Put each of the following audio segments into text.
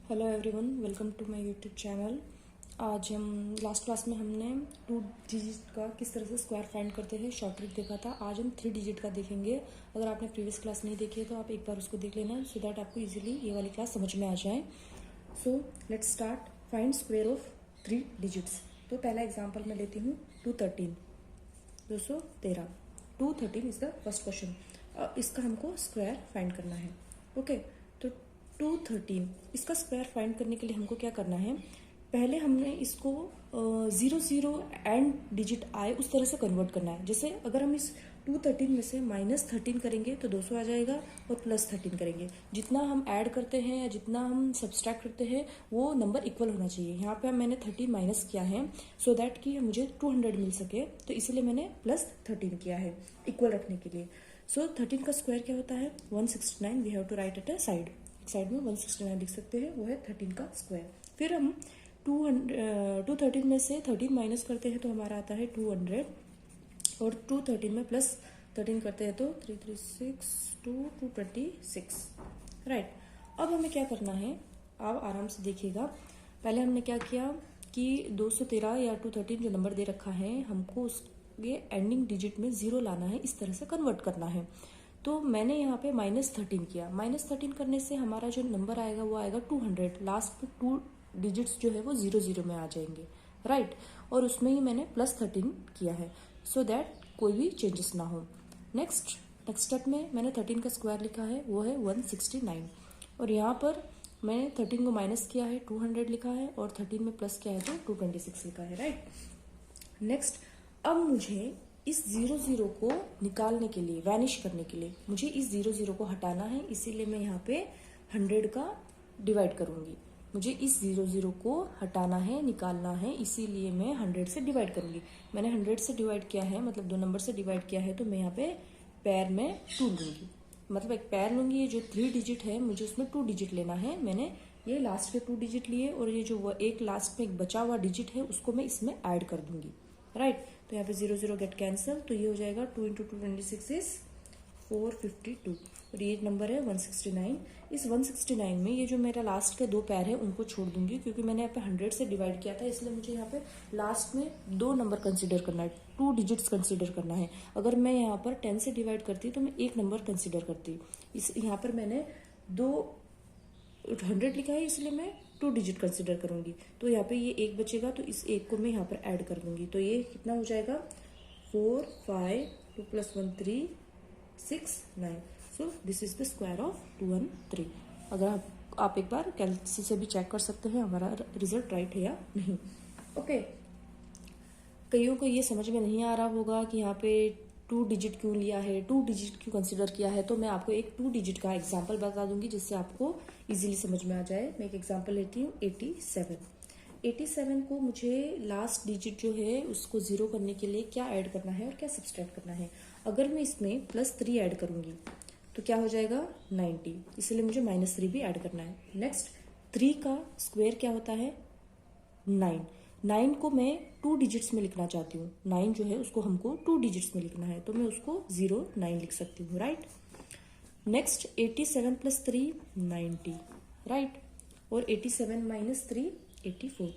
Hello everyone, welcome to my YouTube channel. आज हम last class में हमने 2 डिजिट का किस तरह से स्क्वायर फाइंड करते हैं शॉर्ट ट्रिक देखा था। आज हम 3 डिजिट का देखेंगे। अगर आपने प्रीवियस क्लास नहीं देखी है तो आप एक बार उसको देख लेना सो दैट आपको इजीली ये वाली क्लास समझ में आ जाए। So let's start. Find square of 3 digits. तो पहला एग्जाम्पल मैं लेती हूँ 213, 213। 213 इज द फर्स्ट क्वेश्चन। इसका हमको स्क्वायर फाइंड करना है। ओके, तो 213 इसका स्क्वायर फाइंड करने के लिए हमको क्या करना है, पहले हमने इसको 0 एंड डिजिट आए उस तरह से कन्वर्ट करना है। जैसे अगर हम इस 213 में से -13 करेंगे तो 200 आ जाएगा और +13 करेंगे। जितना हम ऐड करते हैं या जितना हम सब्सट्रैक्ट करते हैं वो नंबर इक्वल होना चाहिए। यहाँ पे मैंने 30 माइनस किया है सो दैट कि मुझे 200 मिल सके, तो इसीलिए मैंने +13 किया है इक्वल रखने के लिए। सो 13 का स्क्वायर क्या होता है 169। We have to write at a side में 169 लिख सकते हैं, वो है 13 का स्क्वायर। फिर हम 213 में से 13 माइनस करते हैं तो हमारा आता है 200 और 213 में +13 करते हैं तो 336 226। राइट, अब हमें क्या करना है, आप आराम से देखिएगा। पहले हमने क्या किया कि 213 या 213 जो नंबर दे रखा है हमको उसके एंडिंग डिजिट में 0 लाना है, इस तरह से कन्वर्ट करना है। तो मैंने यहाँ पे -13 किया। -13 करने से हमारा जो नंबर आएगा वो आएगा 200। लास्ट में 2 डिजिट्स जो है वो 0 में आ जाएंगे। राइट, और उसमें ही मैंने +13 किया है सो दैट कोई भी चेंजेस ना हो। नेक्स्ट स्टेप में मैंने 13 का स्क्वायर लिखा है, वो है 169। और यहाँ पर मैंने 13 को माइनस किया है 200 लिखा है और 13 में प्लस किया है तो 226 लिखा है। राइट, नेक्स्ट अब मुझे इस 0 को निकालने के लिए, वैनिश करने के लिए मुझे इस 0 को हटाना है, इसीलिए मैं यहाँ पे 100 का डिवाइड करूंगी। मुझे इस 0 को हटाना है, निकालना है, इसीलिए मैं 100 से डिवाइड करूंगी। मैंने 100 से डिवाइड किया है, मतलब 2 नंबर से डिवाइड किया है, तो मैं यहाँ पे पैर में 2 लूंगी, मतलब एक पैर लूंगी। ये जो 3 डिजिट है मुझे उसमें 2 डिजिट लेना है। मैंने ये लास्ट के 2 डिजिट लिए और ये जो एक लास्ट में एक बचा हुआ डिजिट है उसको मैं इसमें ऐड कर दूंगी। राइट, तो यहाँ पे 0 गेट कैंसिल, तो ये हो जाएगा 2 × 226 इज 452 और ये नंबर है 169। इस 169 में ये जो मेरा लास्ट के 2 पैर है उनको छोड़ दूंगी, क्योंकि मैंने यहाँ पे 100 से डिवाइड किया था, इसलिए मुझे यहाँ पे लास्ट में 2 नंबर कंसीडर करना है, 2 डिजिट्स कंसीडर करना है। अगर मैं यहाँ पर 10 से डिवाइड करती तो मैं 1 नंबर कंसीडर करती। इस यहाँ पर मैंने 200 लिखा है, इसलिए मैं 2 डिजिट कंसिडर करूंगी। तो यहाँ पे ये 1 बचेगा, तो इस 1 को मैं यहाँ पर ऐड कर दूंगी। तो ये कितना हो जाएगा 4 5 2 + 1 3 6 9। So this is the square of 213। अगर आप एक बार कैलकुलेटर से भी चेक कर सकते हैं हमारा रिजल्ट राइट है या नहीं। ओके, कईयों को ये समझ में नहीं आ रहा होगा कि यहाँ पे 2 डिजिट क्यों लिया है, 2 डिजिट क्यों कंसिडर किया है, तो मैं आपको एक 2 डिजिट का एग्जाम्पल बता दूंगी जिससे आपको इजीली समझ में आ जाए। मैं एक एग्जाम्पल लेती हूँ 87। 87 को मुझे लास्ट डिजिट जो है उसको 0 करने के लिए क्या ऐड करना है और क्या सब्सट्रैक्ट करना है। अगर मैं इसमें +3 ऐड करूंगी तो क्या हो जाएगा 90, इसलिए मुझे -3 भी ऐड करना है। नेक्स्ट 3 का स्क्वायर क्या होता है 9। 9 को मैं 2 डिजिट्स में लिखना चाहती हूँ। 9 जो है उसको हमको 2 डिजिट्स में लिखना है, तो मैं उसको 0 9 लिख सकती हूँ। Right, next 87 + 3 90। राइट, और 87 - 3 84।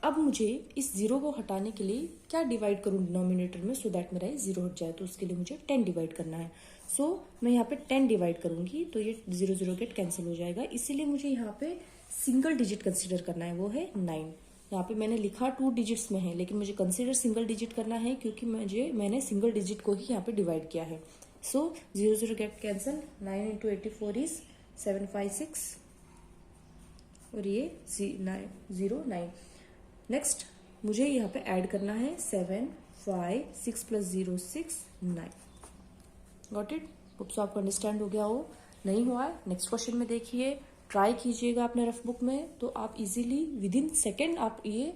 अब मुझे इस 0 को हटाने के लिए क्या डिवाइड करूँ डिनोमिनेटर में सो दैट मेरा 0 हट जाए, तो उसके लिए मुझे 10 डिवाइड करना है। सो मैं यहाँ पे 10 डिवाइड करूंगी तो ये 0 गेट कैंसिल हो जाएगा। इसीलिए मुझे यहाँ पे सिंगल डिजिट कंसीडर करना है, वो है 9। यहाँ पे मैंने लिखा 2 डिजिट्स में है, लेकिन मुझे कंसीडर सिंगल डिजिट करना है क्योंकि मैंने सिंगल डिजिट को ही यहाँ पे डिवाइड किया है। सो 0 गेट कैंसिल, 9 × 84 इज 756 और ये 09। नेक्स्ट मुझे यहाँ पे ऐड करना है 7 5 6 + 0 6 9। Got it? होप सो आपको अंडरस्टैंड हो गया हो। नहीं हुआ है नेक्स्ट क्वेश्चन में देखिए, ट्राई कीजिएगा अपने रफ बुक में, तो आप इजीली विदिन सेकेंड आप ये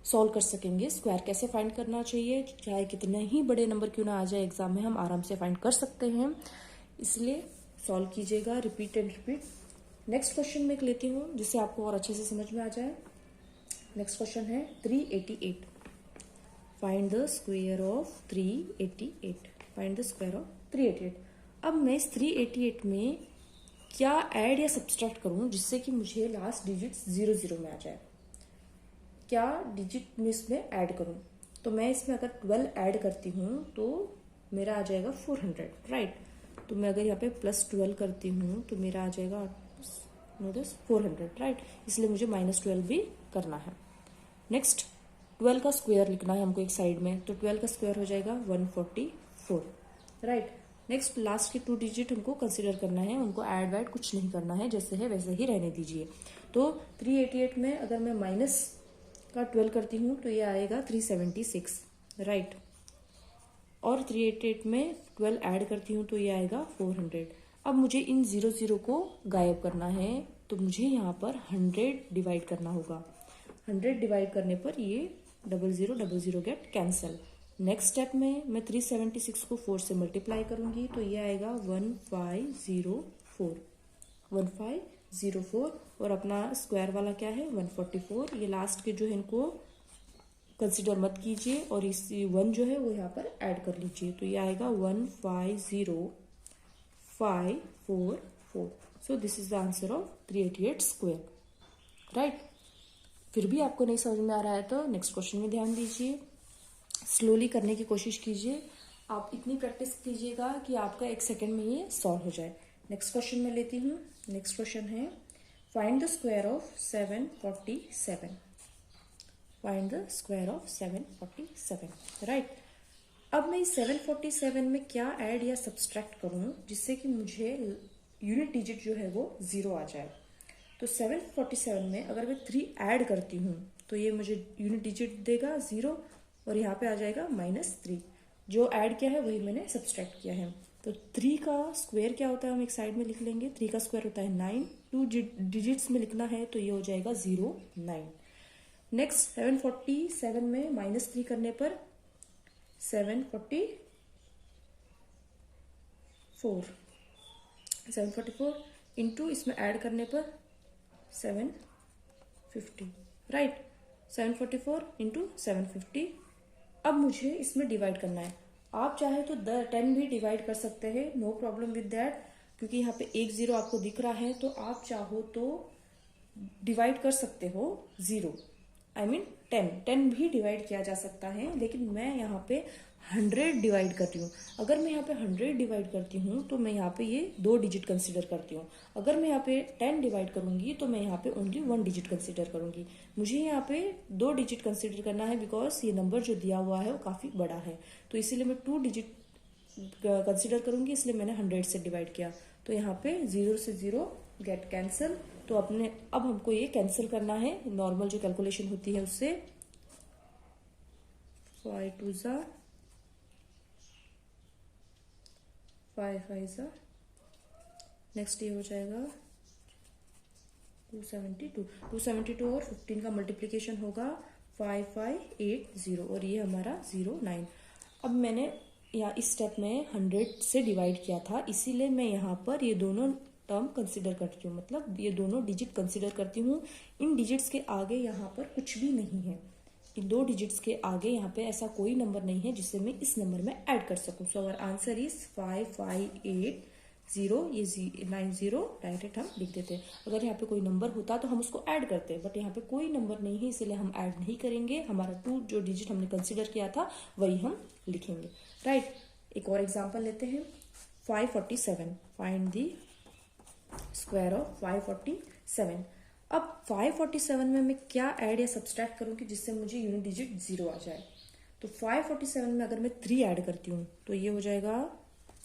सॉल्व कर सकेंगे। स्क्वायर कैसे फाइंड करना चाहिए, चाहे कितने ही बड़े नंबर क्यों ना आ जाए एग्जाम में, हम आराम से फाइंड कर सकते हैं। इसलिए सॉल्व कीजिएगा, repeat and repeat. Next question में लेती हूँ जिससे आपको और अच्छे से समझ में आ जाए। नेक्स्ट क्वेश्चन है 388। Find the square of 388। Find the square of 388। अब मैं इस 388 में क्या ऐड या सब्सट्रैक्ट करूं जिससे कि मुझे लास्ट डिजिट 00 में आ जाए। क्या डिजिट में इसमें ऐड करूं, तो मैं इसमें अगर 12 ऐड करती हूँ तो मेरा आ जाएगा 400, राइट। तो मैं अगर यहाँ पे +12 करती हूँ तो मेरा आ जाएगा नोटिस 400, राइट। इसलिए मुझे -12 भी करना है। नेक्स्ट 12 का स्क्वायर लिखना है हमको एक साइड में, तो 12 का स्क्वायर हो जाएगा 144, राइट। नेक्स्ट लास्ट के 2 डिजिट हमको कंसिडर करना है, उनको ऐड वैड कुछ नहीं करना है, जैसे है वैसे ही रहने दीजिए। तो 388 में अगर मैं माइनस का 12 करती हूँ तो ये आएगा 376, राइट। और 388 में 12 ऐड करती हूँ तो ये आएगा 400। अब मुझे इन 00 को गायब करना है, तो मुझे यहाँ पर 100 डिवाइड करना होगा। 100 डिवाइड करने पर ये 0000 गेट कैंसल। नेक्स्ट स्टेप में मैं 376 को 4 से मल्टीप्लाई करूंगी तो ये आएगा 1504 और अपना स्क्वायर वाला क्या है 144। ये लास्ट के जो है इनको कंसिडर मत कीजिए और इस 1 जो है वो यहाँ पर ऐड कर लीजिए, तो ये आएगा 150544। So this is the answer of 388 square, right. फिर भी आपको नहीं समझ में आ रहा है तो नेक्स्ट क्वेश्चन में ध्यान दीजिए, स्लोली करने की कोशिश कीजिए। आप इतनी प्रैक्टिस कीजिएगा कि आपका 1 सेकेंड में ये सॉल्व हो जाए। नेक्स्ट क्वेश्चन में लेती हूँ। नेक्स्ट क्वेश्चन है find the square of 747। Find the square of 747, right. अब मैं इस 747 में क्या ऐड या सब्सट्रैक्ट करूं जिससे कि मुझे यूनिट डिजिट जो है वो 0 आ जाए। तो 747 में अगर मैं 3 ऐड करती हूँ तो ये मुझे यूनिट डिजिट देगा 0 और यहाँ पे आ जाएगा -3। जो ऐड किया है वही मैंने सब्सट्रैक्ट किया है। तो 3 का स्क्वायर क्या होता है हम एक साइड में लिख लेंगे। 3 का स्क्वायर होता है 9, 2 डिजिट्स में लिखना है तो ये हो जाएगा 09। नेक्स्ट 747 में -3 करने पर 744 इंटू इसमें ऐड करने पर 750, राइट। 744 इंटू 750। अब मुझे इसमें डिवाइड करना है। आप चाहे तो 10 भी डिवाइड कर सकते हैं, नो प्रॉब्लम विद दैट, क्योंकि यहाँ पे 1 0 आपको दिख रहा है तो आप चाहो तो डिवाइड कर सकते हो 0, आई मीन 10 भी डिवाइड किया जा सकता है, लेकिन मैं यहाँ पे 100 डिवाइड कर रही हूँ। अगर मैं यहाँ पे 100 डिवाइड करती हूँ तो मैं यहाँ पे ये 2 डिजिट कंसीडर करती हूँ। अगर मैं यहाँ पे 10 डिवाइड करूंगी तो मैं यहाँ पे ओनली 1 डिजिट कंसीडर करूंगी। मुझे यहाँ पे 2 डिजिट कंसीडर करना है बिकॉज ये नंबर जो दिया हुआ है वो काफी बड़ा है, तो इसीलिए मैं 2 डिजिट कंसीडर करूंगी, इसलिए मैंने 100 से डिवाइड किया। तो यहाँ पे 0 से 0 गेट कैंसल। तो अब हमको ये कैंसिल करना है नॉर्मल जो कैलकुलेशन होती है उससे। 5 2 जा 5 5 जा, नेक्स्ट ये हो जाएगा 272 और 15 का मल्टीप्लीकेशन होगा 5580 और ये हमारा 09। अब मैंने यहाँ इस स्टेप में 100 से डिवाइड किया था, इसीलिए मैं यहाँ पर ये दोनों टर्म कंसीडर करती हूँ, मतलब ये दोनों डिजिट कंसीडर करती हूँ। इन डिजिट्स के आगे यहाँ पर कुछ भी नहीं है, इन 2 डिजिट्स के आगे यहाँ पे ऐसा कोई नंबर नहीं है जिससे मैं इस नंबर में ऐड कर सकूं। सो अवर आंसर इज 5580, ये 90 डायरेक्ट हम लिख देते। अगर यहाँ पे कोई नंबर होता तो हम उसको ऐड करते, बट यहाँ पे कोई नंबर नहीं है इसलिए हम ऐड नहीं करेंगे। हमारा 2 जो डिजिट हमने कंसीडर किया था वही हम लिखेंगे, राइट। एक और एग्जाम्पल लेते हैं। 547, फाइंड दी स्क्वायर ऑफ 547। अब 547 में मैं क्या ऐड या सब्सट्रैक्ट करूंगी जिससे मुझे यूनिट डिजिट 0 आ जाए। तो 547 में अगर मैं 3 ऐड करती हूँ तो ये हो जाएगा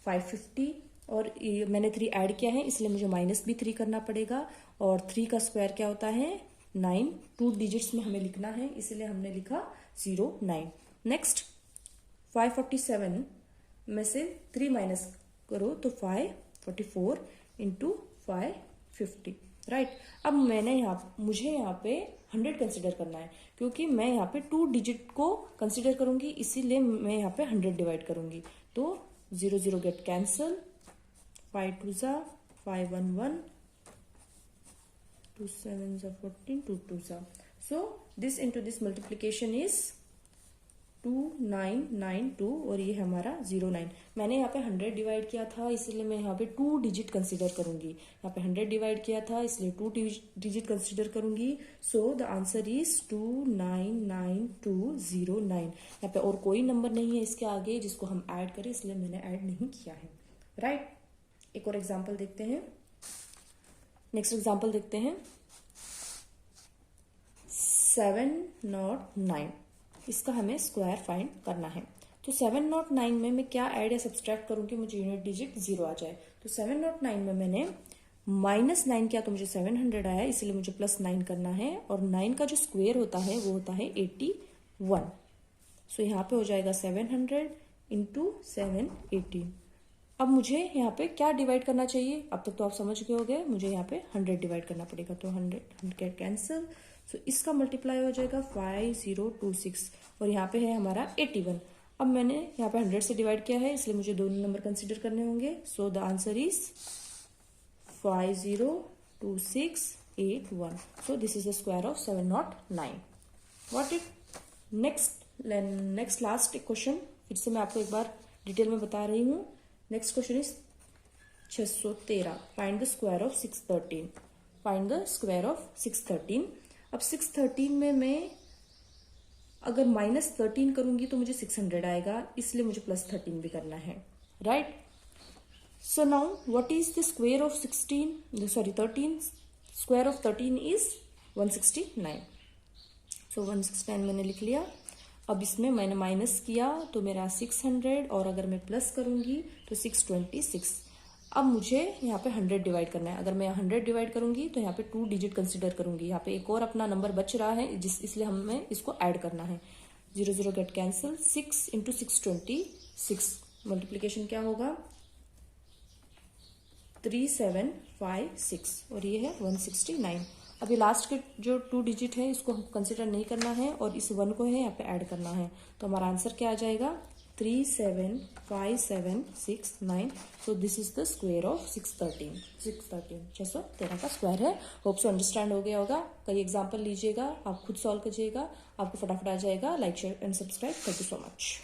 550 और ये मैंने 3 ऐड किया है इसलिए मुझे भी 3 करना पड़ेगा। और 3 का स्क्वायर क्या होता है 9, 2 डिजिट्स में हमें लिखना है इसलिए हमने लिखा 09। नेक्स्ट 547 में से 3 माइनस करो तो 544 इंटू 550, राइट। अब मुझे यहाँ पे 100 कंसिडर करना है, क्योंकि मैं यहाँ पे 2 डिजिट को कंसिडर करूंगी इसीलिए मैं यहाँ पे 100 डिवाइड करूंगी। तो 0 गेट कैंसल, 5 2 जा 5 1 1, 2 7 जा 14, 2 2 जा। So this into this multiplication is 2992 और ये है हमारा 09। मैंने यहाँ पे 100 डिवाइड किया था इसलिए मैं यहाँ पे 2 डिजिट कंसीडर करूंगी। यहाँ पे 100 डिवाइड किया था इसलिए 2 डिजिट कंसीडर करूंगी। So the answer is 299209। यहाँ पे और कोई नंबर नहीं है इसके आगे जिसको हम ऐड करें, इसलिए मैंने ऐड नहीं किया है। राइट, एक और एग्जाम्पल देखते हैं। नेक्स्ट एग्जाम्पल देखते हैं 709। इसका हमें स्क्वायर फाइंड करना है। तो 709 में मैं क्या ऐड या सब्सट्रैक्ट करूंगी, मुझे यूनिट डिजिट 0 आ जाए। तो 709 में मैंने -9 किया तो मुझे 700 आया, इसलिए मुझे +9 करना है। और 9 का जो स्क्वायर होता है वो होता है 81। सो यहाँ पे हो जाएगा 700 इंटू 780। अब मुझे यहाँ पे क्या डिवाइड करना चाहिए, अब तक तो आप समझ गए होंगे। मुझे यहाँ पे 100 डिवाइड करना पड़ेगा, तो 100 कैंसिल। सो इसका मल्टीप्लाई हो जाएगा 5026 और यहाँ पे है हमारा 81। अब मैंने यहाँ पे 100 से डिवाइड किया है इसलिए मुझे दोनों नंबर कंसीडर करने होंगे। So the answer is 502681। So this is the square of 709। What it next last question फिर से मैं आपको एक बार डिटेल में बता रही हूँ। Next question is 613। Find the square of 613। Find the square of 613। अब 613 में मैं अगर -13 करूंगी तो मुझे 600 आएगा, इसलिए मुझे +13 भी करना है। Right, so now what is the square of 13? Square of 13 is 169। सो 169 मैंने लिख लिया। अब इसमें मैंने माइनस किया तो मेरा 600 और अगर मैं प्लस करूंगी तो 626। अब मुझे यहाँ पे 100 डिवाइड करना है। अगर मैं 100 डिवाइड करूंगी तो यहाँ पे 2 डिजिट कंसीडर करूंगी। यहाँ पे एक और अपना नंबर बच रहा है इसलिए हमें इसको ऐड करना है। 0 0 गेट कैंसिल। 6 इंटू 626 मल्टीप्लीकेशन क्या होगा 3756 और ये है 169। अभी लास्ट के जो 2 डिजिट है इसको हम कंसिडर नहीं करना है और इस 1 को है यहाँ पे ऐड करना है। तो हमारा आंसर क्या आ जाएगा 375769। So this is the square of 613 का स्क्वायर है। होप सो अंडरस्टैंड हो गया होगा। कई एग्जाम्पल लीजिएगा, आप खुद सॉल्व कीजिएगा, आपको फटाफट आ जाएगा। Like share and subscribe. Thank you so much.